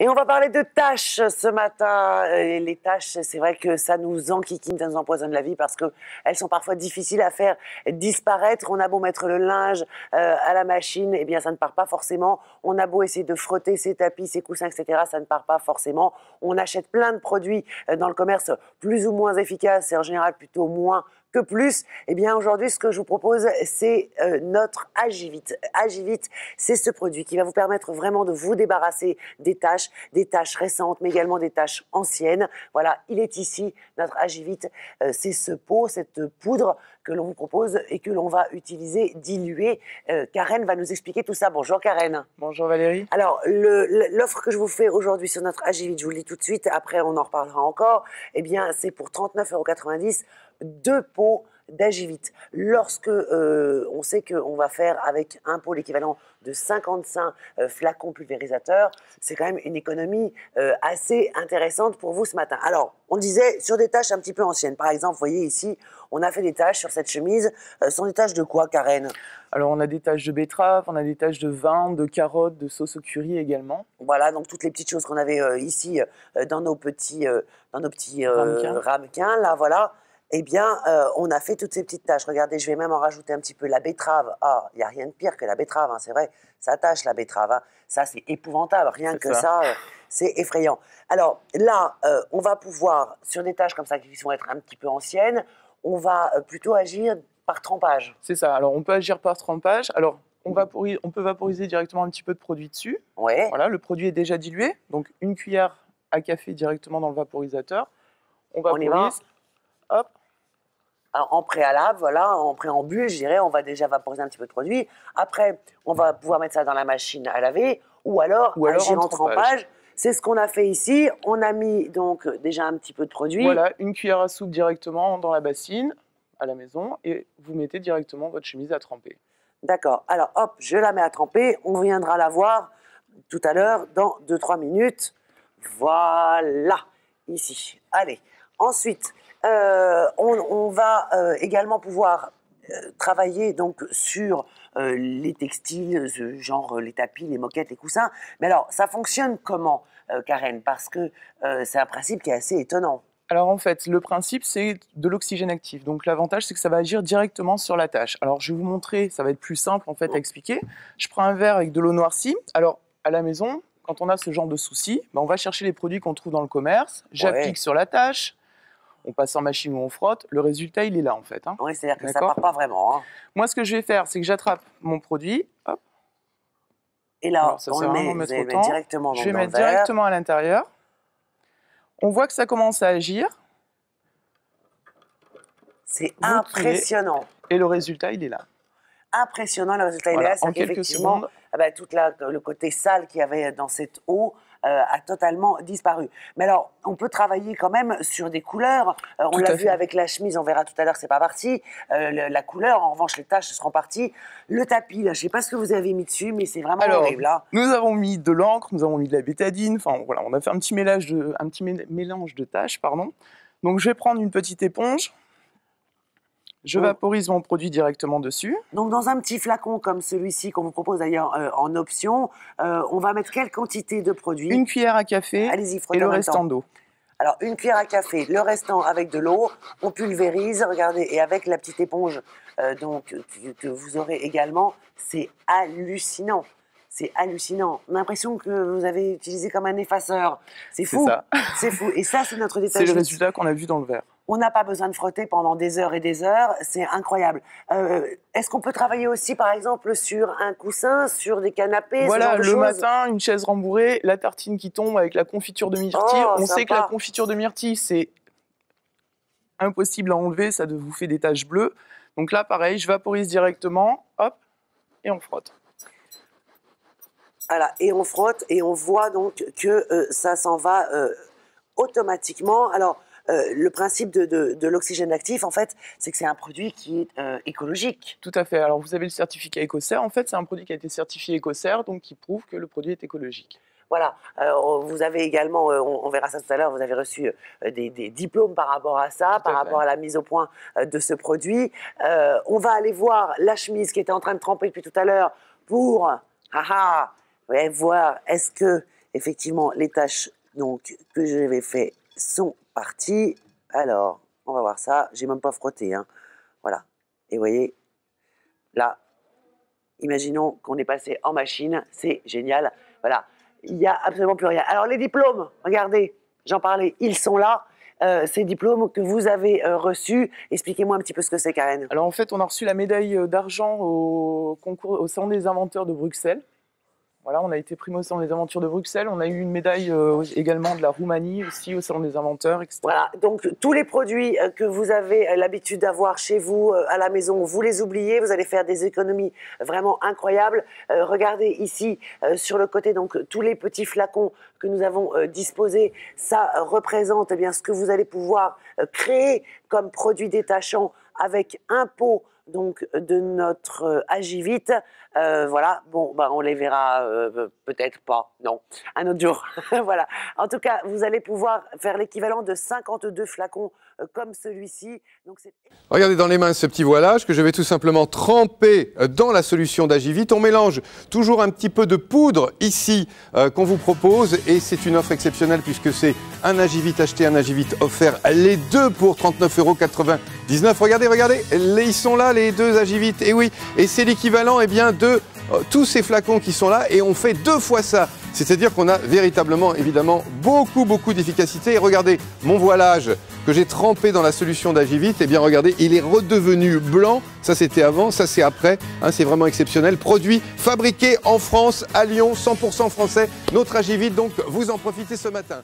Et on va parler de tâches ce matin. Et les tâches, c'est vrai que ça nous enquiquine, ça nous empoisonne la vie parce qu'elles sont parfois difficiles à faire disparaître. On a beau mettre le linge à la machine, eh bien ça ne part pas forcément. On a beau essayer de frotter ses tapis, ses coussins, etc. Ça ne part pas forcément. On achète plein de produits dans le commerce plus ou moins efficaces et en général plutôt moins que plus. Eh bien aujourd'hui, ce que je vous propose, c'est notre Agivite. Agivite, c'est ce produit qui va vous permettre vraiment de vous débarrasser des tâches récentes, mais également des tâches anciennes. Voilà, il est ici, notre Agivite. C'est ce pot, cette poudre que l'on vous propose et que l'on va utiliser diluée. Karen va nous expliquer tout ça. Bonjour Karen. Bonjour Valérie. Alors, l'offre que je vous fais aujourd'hui sur notre Agivite, je vous le lis tout de suite, après on en reparlera encore, eh bien c'est pour 39,90 €, 2 pots d'Agivite. Lorsque on sait qu'on va faire avec un pot l'équivalent de 55 flacons pulvérisateurs, c'est quand même une économie assez intéressante pour vous ce matin. Alors, on disait sur des tâches un petit peu anciennes. Par exemple, vous voyez ici, on a fait des tâches sur cette chemise. Ce sont des tâches de quoi, Karen? Alors, on a des tâches de betterave, on a des tâches de vin, de carottes, de sauce au curry également. Voilà, donc toutes les petites choses qu'on avait ici dans nos petits ramequins, là, voilà. Eh bien, on a fait toutes ces petites tâches. Regardez, je vais même en rajouter un petit peu. La betterave, il n'y a rien de pire que la betterave, hein, c'est vrai. Ça tâche, la betterave. Hein. Ça, c'est épouvantable. Rien que ça, c'est effrayant. Alors là, on va pouvoir, sur des tâches comme ça qui vont être un petit peu anciennes, on va plutôt agir par trempage. C'est ça. Alors, on peut agir par trempage. Alors, on peut vaporiser directement un petit peu de produit dessus. Ouais. Voilà, le produit est déjà dilué. Donc, une cuillère à café directement dans le vaporisateur. On vaporise. Hop. Alors, en préalable, voilà, en préambule, je dirais, on va déjà vaporiser un petit peu de produit. Après, on va pouvoir mettre ça dans la machine à laver ou alors agir en trempage. C'est ce qu'on a fait ici. On a mis donc déjà un petit peu de produit. Voilà, une cuillère à soupe directement dans la bassine à la maison et vous mettez directement votre chemise à tremper. D'accord. Alors, hop, je la mets à tremper. On viendra la voir tout à l'heure dans 2-3 minutes. Voilà, ici. Allez. Ensuite, on va également pouvoir travailler donc sur les textiles, genre les tapis, les moquettes, les coussins. Mais alors, ça fonctionne comment, Karen? Parce que c'est un principe qui est assez étonnant. Alors en fait, le principe, c'est de l'oxygène actif. Donc l'avantage, c'est que ça va agir directement sur la tâche. Alors je vais vous montrer, ça va être plus simple en fait à expliquer. Je prends un verre avec de l'eau noircie. Alors à la maison, quand on a ce genre de soucis, on va chercher les produits qu'on trouve dans le commerce. J'applique sur la tâche. On passe en machine ou on frotte, le résultat, il est là, en fait. Hein. Oui, c'est-à-dire que ça ne part pas vraiment. Hein. Moi, ce que je vais faire, c'est que j'attrape mon produit, hop. Et là, alors, ça on le met directement dans je vais le mettre verre. directement à l'intérieur. On voit que ça commence à agir. C'est impressionnant. Et le résultat, il est là. Impressionnant, le résultat, il est là. En quelques secondes. Tout le côté sale qu'il y avait dans cette eau a totalement disparu. Mais alors, on peut travailler quand même sur des couleurs. On l'a vu avec la chemise, on verra tout à l'heure, c'est pas parti. La couleur, en revanche, les taches seront parties. Le tapis, là, je sais pas ce que vous avez mis dessus, mais c'est vraiment horrible. Là. Nous avons mis de l'encre, nous avons mis de la bétadine. Enfin, voilà, on a fait un petit mélange de tâches, pardon. Donc, je vais prendre une petite éponge. Je vaporise mon produit directement dessus. Donc, dans un petit flacon comme celui-ci, qu'on vous propose d'ailleurs en option, on va mettre quelle quantité de produit? Une cuillère à café et le restant d'eau. Alors, une cuillère à café, le restant avec de l'eau, on pulvérise, regardez, et avec la petite éponge que vous aurez également, c'est hallucinant. C'est hallucinant. On a l'impression que vous avez utilisé comme un effaceur. C'est fou. C'est fou. Et ça, c'est notre détail. C'est le résultat qu'on a vu dans le verre. On n'a pas besoin de frotter pendant des heures et des heures. C'est incroyable. Est-ce qu'on peut travailler aussi, par exemple, sur un coussin, sur des canapés? Voilà, le matin, une chaise rembourrée, la tartine qui tombe avec la confiture de myrtille. On sait que la confiture de myrtille, c'est impossible à enlever. Ça vous fait des taches bleues. Donc là, pareil, je vaporise directement. Hop, et on frotte. Voilà, et on frotte et on voit donc que ça s'en va automatiquement. Alors, le principe de l'oxygène actif, en fait, c'est que c'est un produit qui est écologique. Tout à fait. Alors, vous avez le certificat Écocert. En fait, c'est un produit qui a été certifié Écocert, donc qui prouve que le produit est écologique. Voilà. Vous avez également, on verra ça tout à l'heure, vous avez reçu des diplômes par rapport à ça, par rapport à la mise au point de ce produit. On va aller voir la chemise qui était en train de tremper depuis tout à l'heure pour voir est-ce que effectivement, les tâches donc, que j'avais fait sont parties. Alors, on va voir ça. J'ai même pas frotté. Hein. Voilà. Et vous voyez, là, imaginons qu'on est passé en machine. C'est génial. Voilà. Il n'y a absolument plus rien. Alors, les diplômes, regardez, j'en parlais, ils sont là. Ces diplômes que vous avez reçus. Expliquez-moi un petit peu ce que c'est, Karen. Alors en fait, on a reçu la médaille d'argent au concours, au Salon des inventeurs de Bruxelles. Voilà, on a été primé au Salon des inventeurs de Bruxelles. On a eu une médaille également de la Roumanie aussi au Salon des inventeurs, etc. Voilà, donc tous les produits que vous avez l'habitude d'avoir chez vous à la maison, vous les oubliez, vous allez faire des économies vraiment incroyables. Regardez ici sur le côté, donc tous les petits flacons que nous avons disposés, ça représente eh bien, ce que vous allez pouvoir créer comme produit détachant avec un pot donc de notre Agivite. Voilà, bon, bah, on les verra peut-être pas, non, un autre jour. Voilà, en tout cas, vous allez pouvoir faire l'équivalent de 52 flacons comme celui-ci. Regardez dans les mains ce petit voilage que je vais tout simplement tremper dans la solution d'Agivite. On mélange toujours un petit peu de poudre ici qu'on vous propose et c'est une offre exceptionnelle puisque c'est un Agivite acheté, un Agivite offert, les deux pour 39,99 €. Regardez, regardez, ils sont là les deux Agivites, et oui, et c'est l'équivalent eh bien, de tous ces flacons qui sont là et on fait 2 fois ça. C'est-à-dire qu'on a véritablement, évidemment, beaucoup d'efficacité. Et regardez, mon voilage que j'ai trempé dans la solution d'Agivite, eh bien regardez, il est redevenu blanc. Ça c'était avant, ça c'est après. Hein, c'est vraiment exceptionnel. Produit fabriqué en France, à Lyon, 100% français. Notre Agivite, donc vous en profitez ce matin.